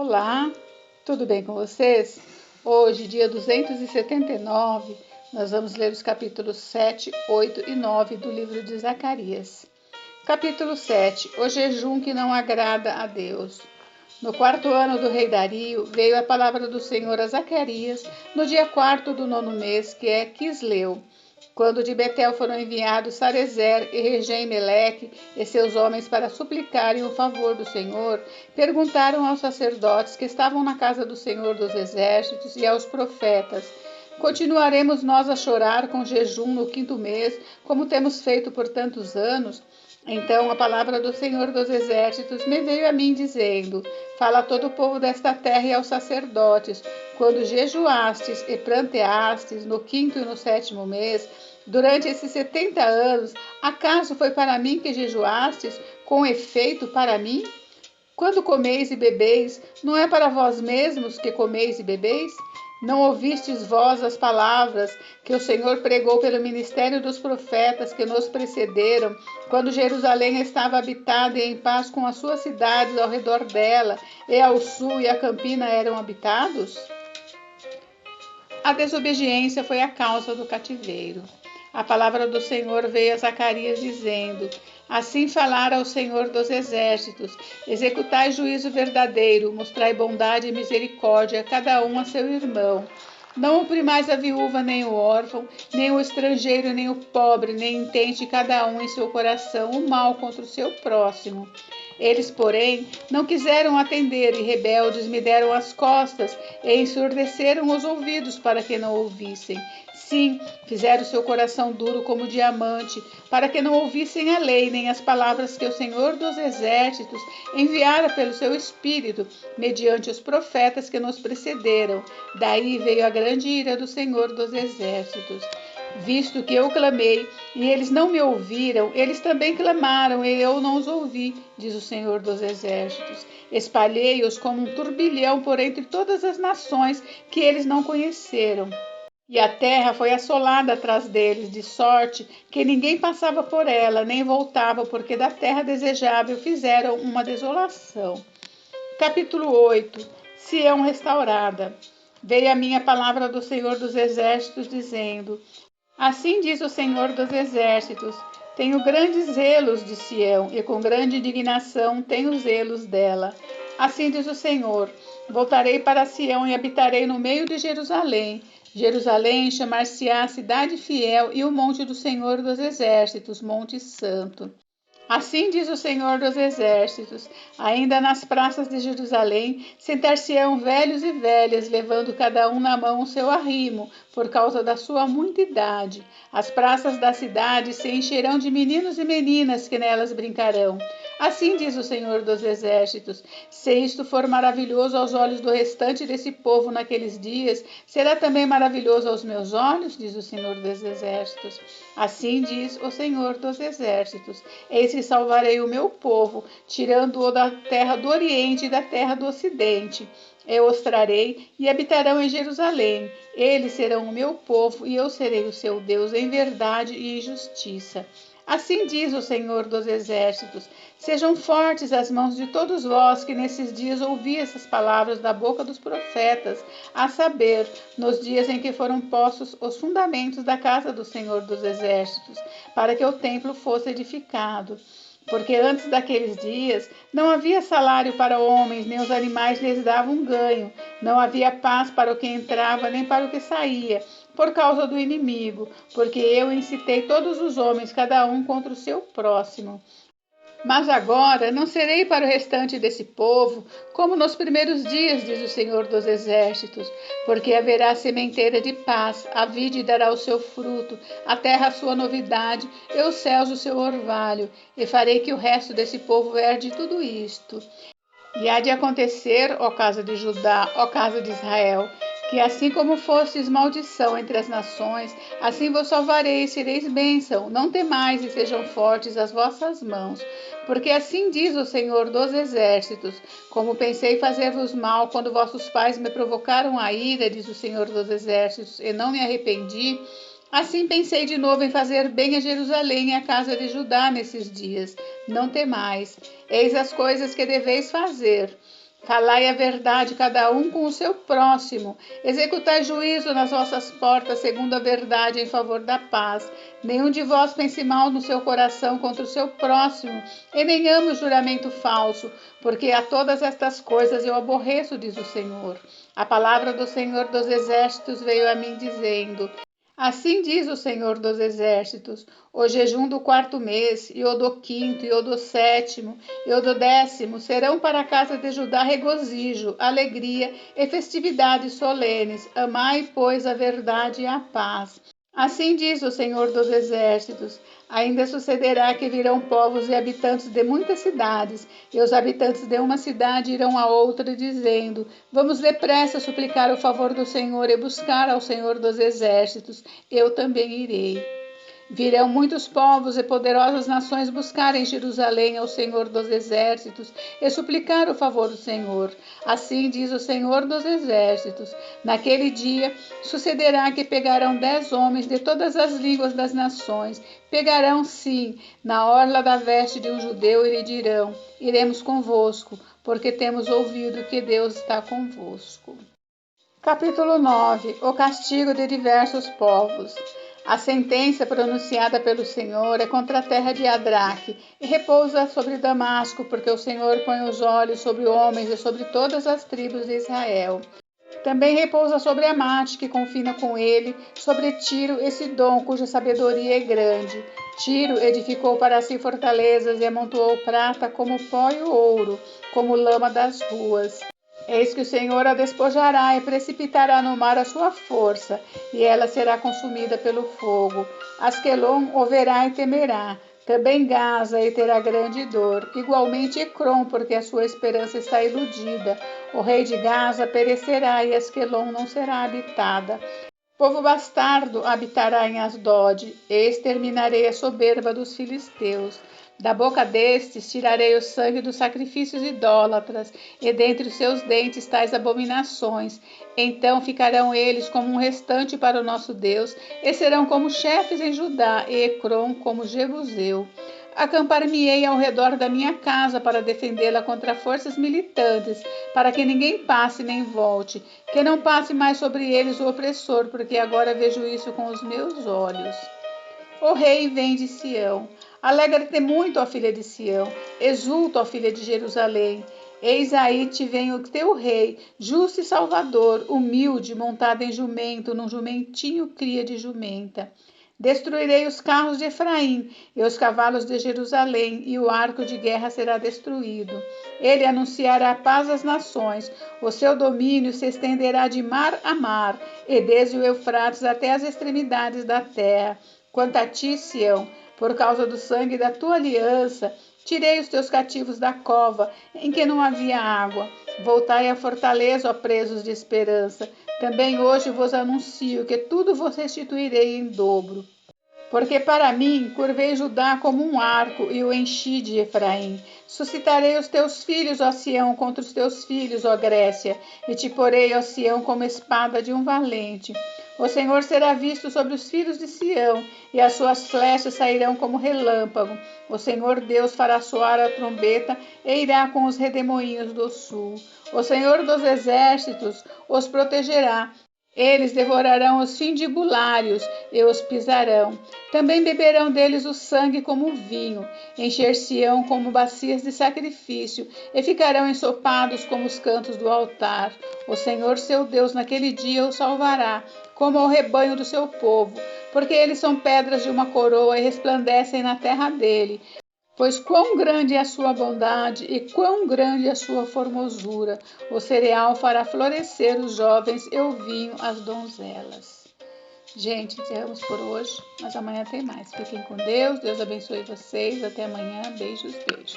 Olá, tudo bem com vocês? Hoje, dia 279, nós vamos ler os capítulos 7, 8 e 9 do livro de Zacarias. Capítulo 7, o jejum que não agrada a Deus. No 4º ano do rei Dario, veio a palavra do Senhor a Zacarias, no dia 4º do 9º mês, que é Quisleu, quando de Betel foram enviados Sarezer e Regem-Meleque e seus homens para suplicarem o favor do Senhor, perguntaram aos sacerdotes que estavam na casa do Senhor dos Exércitos e aos profetas: continuaremos nós a chorar com jejum no 5º mês, como temos feito por tantos anos? Então a palavra do Senhor dos Exércitos me veio a mim, dizendo: fala a todo o povo desta terra e aos sacerdotes: quando jejuastes e pranteastes no 5º e no 7º mês, durante esses 70 anos, acaso foi para mim que jejuastes, com efeito para mim? Quando comeis e bebeis, não é para vós mesmos que comeis e bebeis? Não ouvistes vós as palavras que o Senhor pregou pelo ministério dos profetas que nos precederam, quando Jerusalém estava habitada e em paz com as suas cidades ao redor dela, e ao sul e a campina eram habitados? A desobediência foi a causa do cativeiro. A palavra do Senhor veio a Zacarias dizendo: assim falara o Senhor dos Exércitos: executai juízo verdadeiro, mostrai bondade e misericórdia, cada um a seu irmão. Não oprimais a viúva nem o órfão, nem o estrangeiro nem o pobre, nem intente cada um em seu coração o mal contra o seu próximo. Eles, porém, não quiseram atender e rebeldes me deram as costas e ensurdeceram os ouvidos para que não ouvissem. Sim, fizeram seu coração duro como diamante, para que não ouvissem a lei nem as palavras que o Senhor dos Exércitos enviara pelo seu Espírito, mediante os profetas que nos precederam. Daí veio a grande ira do Senhor dos Exércitos. Visto que eu clamei, e eles não me ouviram, eles também clamaram, e eu não os ouvi, diz o Senhor dos Exércitos. Espalhei-os como um turbilhão por entre todas as nações que eles não conheceram. E a terra foi assolada atrás deles, de sorte que ninguém passava por ela, nem voltava, porque da terra desejável fizeram uma desolação. Capítulo 8. Sião restaurada. Veio a mim a palavra do Senhor dos Exércitos, dizendo: assim diz o Senhor dos Exércitos: tenho grandes zelos de Sião, e com grande indignação tenho zelos dela. Assim diz o Senhor: voltarei para Sião e habitarei no meio de Jerusalém. Jerusalém chamar-se-á cidade fiel e o monte do Senhor dos Exércitos, monte santo. Assim diz o Senhor dos Exércitos: ainda nas praças de Jerusalém sentar-se-ão velhos e velhas, levando cada um na mão o seu arrimo, por causa da sua muita idade. As praças da cidade se encherão de meninos e meninas que nelas brincarão. Assim diz o Senhor dos Exércitos: se isto for maravilhoso aos olhos do restante desse povo naqueles dias, será também maravilhoso aos meus olhos, diz o Senhor dos Exércitos. Assim diz o Senhor dos Exércitos: eis que salvarei o meu povo, tirando-o da terra do Oriente e da terra do Ocidente. Eu os trarei e habitarão em Jerusalém. Eles serão o meu povo e eu serei o seu Deus em verdade e em justiça. Assim diz o Senhor dos Exércitos: sejam fortes as mãos de todos vós que nesses dias ouvi essas palavras da boca dos profetas, a saber, nos dias em que foram postos os fundamentos da casa do Senhor dos Exércitos, para que o templo fosse edificado. Porque antes daqueles dias não havia salário para homens, nem os animais lhes davam ganho, não havia paz para o que entrava, nem para o que saía, por causa do inimigo, porque eu incitei todos os homens, cada um contra o seu próximo. Mas agora não serei para o restante desse povo como nos primeiros dias, diz o Senhor dos Exércitos, porque haverá sementeira de paz, a vide dará o seu fruto, a terra a sua novidade, e os céus o seu orvalho, e farei que o resto desse povo herde tudo isto. E há de acontecer, ó casa de Judá, ó casa de Israel, que assim como fostes maldição entre as nações, assim vos salvarei e sereis bênção. Não temais e sejam fortes as vossas mãos. Porque assim diz o Senhor dos Exércitos: como pensei fazer-vos mal quando vossos pais me provocaram a ira, diz o Senhor dos Exércitos, e não me arrependi, assim pensei de novo em fazer bem a Jerusalém e a casa de Judá nesses dias. Não temais, eis as coisas que deveis fazer. Falai a verdade, cada um com o seu próximo. Executai juízo nas vossas portas, segundo a verdade, em favor da paz. Nenhum de vós pense mal no seu coração contra o seu próximo, e nem ame o juramento falso, porque a todas estas coisas eu aborreço, diz o Senhor. A palavra do Senhor dos Exércitos veio a mim dizendo: assim diz o Senhor dos Exércitos: o jejum do 4º mês, e o do 5º, e o do 7º, e o do 10º serão para a casa de Judá regozijo, alegria e festividades solenes. Amai, pois, a verdade e a paz. Assim diz o Senhor dos Exércitos: ainda sucederá que virão povos e habitantes de muitas cidades, e os habitantes de uma cidade irão a outra, dizendo: vamos depressa suplicar o favor do Senhor e buscar ao Senhor dos Exércitos. Eu também irei. Virão muitos povos e poderosas nações buscar em Jerusalém ao Senhor dos Exércitos e suplicar o favor do Senhor. Assim diz o Senhor dos Exércitos: naquele dia sucederá que pegarão 10 homens de todas as línguas das nações, pegarão sim na orla da veste de um judeu e lhe dirão: iremos convosco, porque temos ouvido que Deus está convosco. Capítulo 9. O castigo de diversos povos. A sentença pronunciada pelo Senhor é contra a terra de Adraque e repousa sobre Damasco, porque o Senhor põe os olhos sobre homens e sobre todas as tribos de Israel. Também repousa sobre Amate, que confina com ele, sobre Tiro e Sidom, cuja sabedoria é grande. Tiro edificou para si fortalezas e amontoou prata como pó e ouro, como lama das ruas. Eis que o Senhor a despojará e precipitará no mar a sua força, e ela será consumida pelo fogo. Asquelon o verá e temerá, também Gaza e terá grande dor, igualmente Ecrom, porque a sua esperança está iludida. O rei de Gaza perecerá e Asquelon não será habitada. Povo bastardo habitará em Asdod, e exterminarei a soberba dos filisteus. Da boca destes tirarei o sangue dos sacrifícios idólatras, e dentre os seus dentes tais abominações. Então ficarão eles como um restante para o nosso Deus, e serão como chefes em Judá, e Ecrom como Jebuseu. Acampar-me-ei ao redor da minha casa para defendê-la contra forças militantes, para que ninguém passe nem volte, que não passe mais sobre eles o opressor, porque agora vejo isso com os meus olhos. O rei vem de Sião. Alegra-te muito, ó filha de Sião. Exulta, ó filha de Jerusalém. Eis aí te vem o teu rei, justo e salvador, humilde, montado em jumento, num jumentinho cria de jumenta. Destruirei os carros de Efraim e os cavalos de Jerusalém, e o arco de guerra será destruído. Ele anunciará paz às nações, o seu domínio se estenderá de mar a mar, e desde o Eufrates até as extremidades da terra. Quanto a ti, Sião, por causa do sangue da tua aliança, tirei os teus cativos da cova, em que não havia água. Voltai à fortaleza, ó presos de esperança. Também hoje vos anuncio que tudo vos restituirei em dobro. Porque para mim curvei Judá como um arco e o enchi de Efraim. Suscitarei os teus filhos, ó Sião, contra os teus filhos, ó Grécia, e te porei, ó Sião, como espada de um valente. O Senhor será visto sobre os filhos de Sião, e as suas flechas sairão como relâmpago. O Senhor Deus fará soar a trombeta e irá com os redemoinhos do sul. O Senhor dos Exércitos os protegerá. Eles devorarão os findibulários e os pisarão. Também beberão deles o sangue como vinho, encher-se-ão como bacias de sacrifício, e ficarão ensopados como os cantos do altar. O Senhor seu Deus naquele dia os salvará, como ao rebanho do seu povo, porque eles são pedras de uma coroa e resplandecem na terra dele. Pois quão grande é a sua bondade e quão grande é a sua formosura. O cereal fará florescer os jovens e o vinho as donzelas. Gente, encerramos por hoje, mas amanhã tem mais. Fiquem com Deus, Deus abençoe vocês. Até amanhã. Beijos, beijos.